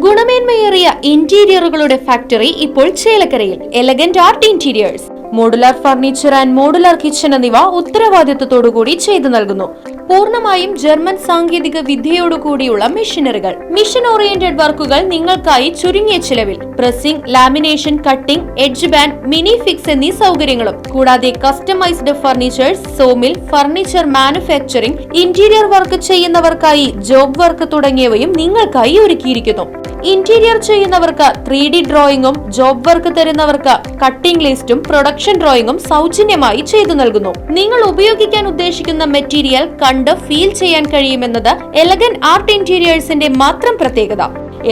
ഗുണമേന്മയേറിയ ഇന്റീരിയറുകളുടെ factory ഇപ്പോൾ ചേലക്കരയിൽ. Elegant art interiors, modular furniture and modular kitchen എന്നിവ ഉത്തരവാദിത്തത്തോടുകൂടി ചെയ്തു നൽകുന്നു. പൂർണ്ണമായും ജർമ്മൻ സാങ്കേതിക വിദ്യയോടുകൂടിയുള്ള മെഷീനറികൾ, മിഷൻ ഓറിയന്റഡ് വർക്കുകൾ നിങ്ങൾക്കായി ചുരുങ്ങിയ ചിലവിൽ. Pressing, lamination, cutting, edge band, mini fix എന്നീ സൗകര്യങ്ങളും കൂടാതെ customised furnitures, sawmill, furniture manufacturing, interior work ചെയ്യുന്നവർക്കായി ജോബ് വർക്ക് തുടങ്ങിയവയും നിങ്ങൾക്കായി ഒരുക്കിയിരിക്കുന്നു. ഇന്റീരിയർ ചെയ്യുന്നവർക്ക് 3D ഡ്രോയിങ്ങും, ജോബ് വർക്ക് തരുന്നവർക്ക് കട്ടിംഗ് ലിസ്റ്റും പ്രൊഡക്ഷൻ ഡ്രോയിങ്ങും സൗജന്യമായി ചെയ്തു നൽകുന്നു. നിങ്ങൾ ഉപയോഗിക്കാൻ ഉദ്ദേശിക്കുന്ന മെറ്റീരിയൽ കണ്ട് ഫീൽ ചെയ്യാൻ കഴിയുമെന്നത് എലഗന്റ് ആർട്ട് ഇന്റീരിയേഴ്സിന്റെ മാത്രം പ്രത്യേകത.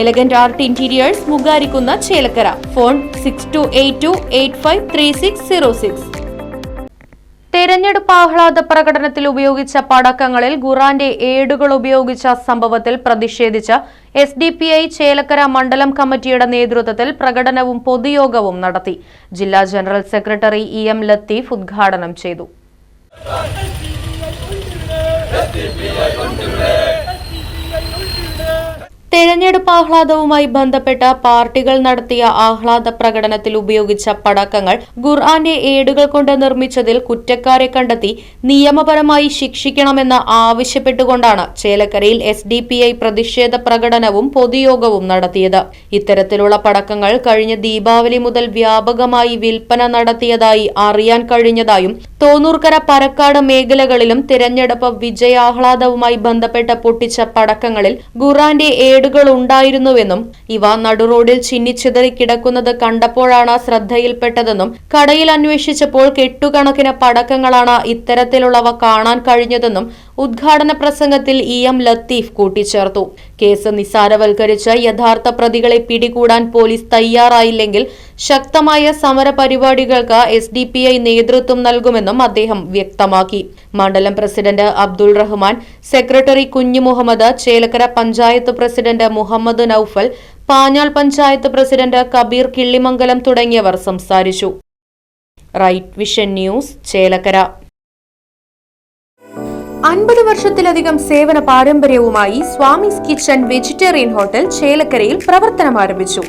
എലഗന്റ് ആർട്ട് ഇന്റീരിയേഴ്സ്, മുഗാരിക്കുന്ന, ചേലക്കര. ഫോൺ 6282853606. തെരഞ്ഞെടുപ്പ് ആഹ്ലാദ പ്രകടനത്തിൽ ഉപയോഗിച്ച പടക്കങ്ങളിൽ ഖുർആന്റെ ഏടുകൾ ഉപയോഗിച്ച സംഭവത്തിൽ പ്രതിഷേധിച്ച് SDPI ചേലക്കര മണ്ഡലം കമ്മിറ്റിയുടെ നേതൃത്വത്തിൽ പ്രകടനവും പൊതുയോഗവും നടത്തി. ജില്ലാ ജനറൽ സെക്രട്ടറി EM ലത്തീഫ് ഉദ്ഘാടനം ചെയ്തു. തെരഞ്ഞെടുപ്പ് ആഹ്ലാദവുമായി ബന്ധപ്പെട്ട പാർട്ടികൾ നടത്തിയ ആഹ്ലാദ പ്രകടനത്തിൽ ഉപയോഗിച്ച പടക്കങ്ങൾ ഖുർആന്റെ ഏടുകൾ കൊണ്ട് നിർമ്മിച്ചതിൽ കുറ്റക്കാരെ കണ്ടെത്തി നിയമപരമായി ശിക്ഷിക്കണമെന്ന് ആവശ്യപ്പെട്ടുകൊണ്ടാണ് ചേലക്കരയിൽ SDPI പ്രതിഷേധ പ്രകടനവും പൊതുയോഗവും നടത്തിയത്. ഇത്തരത്തിലുള്ള പടക്കങ്ങൾ കഴിഞ്ഞ ദീപാവലി മുതൽ വ്യാപകമായി വിൽപ്പന നടത്തിയതായി അറിയാൻ കഴിഞ്ഞതായും തോന്നൂർക്കര, പരക്കാട് മേഖലകളിലും തിരഞ്ഞെടുപ്പ് വിജയാഹ്ലാദവുമായി ബന്ധപ്പെട്ട് പൊട്ടിച്ച പടക്കങ്ങളിൽ ഖുർആന്റെ ഏടുകൾ ഉണ്ടായിരുന്നുവെന്നും ഇവ നടുറോഡിൽ ചിന്നിച്ചിതറി കിടക്കുന്നത് കണ്ടപ്പോഴാണ് ശ്രദ്ധയിൽപ്പെട്ടതെന്നും കടയിൽ അന്വേഷിച്ചപ്പോൾ കെട്ടുകണക്കിന് പടക്കങ്ങളാണ് ഇത്തരത്തിലുള്ളവ കാണാൻ കഴിഞ്ഞതെന്നും ഉദ്ഘാടന പ്രസംഗത്തിൽ EM ലത്തീഫ് കൂട്ടിച്ചേർത്തു. കേസ് നിസ്സാരവൽക്കരിച്ച് യഥാർത്ഥ പ്രതികളെ പിടികൂടാൻ പോലീസ് തയ്യാറായില്ലെങ്കിൽ ശക്തമായ സമര പരിപാടികൾക്ക് SDPI നേതൃത്വം നൽകുമെന്നും അദ്ദേഹം വ്യക്തമാക്കി. മണ്ഡലം പ്രസിഡന്റ് അബ്ദുൾ റഹ്മാൻ, സെക്രട്ടറി കുഞ്ഞു മുഹമ്മദ്, ചേലക്കര പഞ്ചായത്ത് പ്രസിഡന്റ് മുഹമ്മദ് നൌഫൽ, പാഞ്ഞാൾ പഞ്ചായത്ത് പ്രസിഡന്റ് കബീർ കിള്ളിമംഗലം തുടങ്ങിയവർ സംസാരിച്ചു. Right vision news, Chelakkara. 50 വർഷത്തിലധികം സേവന പാരമ്പര്യവുമായി സ്വാമീസ് കിച്ചൺ വെജിറ്റേറിയൻ ഹോട്ടൽ ചേലക്കരയിൽ പ്രവർത്തനം ആരംഭിച്ചു.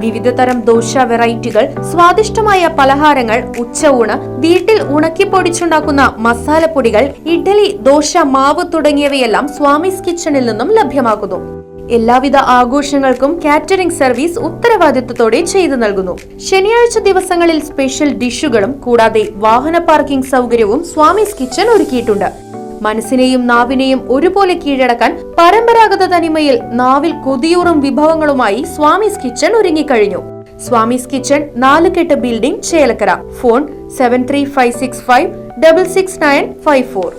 വിവിധ തരം ദോശ വെറൈറ്റികൾ, സ്വാദിഷ്ടമായ പലഹാരങ്ങൾ, ഉച്ചയൂണ്, വീട്ടിൽ ഉണക്കിപ്പൊടിച്ചുണ്ടാക്കുന്ന മസാലപ്പൊടികൾ, ഇഡ്ഡലി, ദോശ മാവ് തുടങ്ങിയവയെല്ലാം സ്വാമീസ് കിച്ചണിൽ നിന്നും ലഭ്യമാക്കുന്നു. എല്ലാവിധ ആഘോഷങ്ങൾക്കും കാറ്ററിംഗ് സർവീസ് ഉത്തരവാദിത്വത്തോടെ ചെയ്തു നൽകുന്നു. ശനിയാഴ്ച ദിവസങ്ങളിൽ സ്പെഷ്യൽ ഡിഷുകളും കൂടാതെ വാഹന പാർക്കിംഗ് സൗകര്യവും സ്വാമീസ് കിച്ചൺ ഒരുക്കിയിട്ടുണ്ട്. മനസ്സിനെയും നാവിനെയും ഒരുപോലെ കീഴടക്കാൻ പരമ്പരാഗത തനിമയിൽ നാവിൽ കൊതിയൂറും വിഭവങ്ങളുമായി സ്വാമീസ് കിച്ചൺ ഒരുങ്ങിക്കഴിഞ്ഞു. സ്വാമീസ് കിച്ചൺ 4 കെട്ട് ബിൽഡിംഗ്, ചേലക്കര. ഫോൺ 7356566954.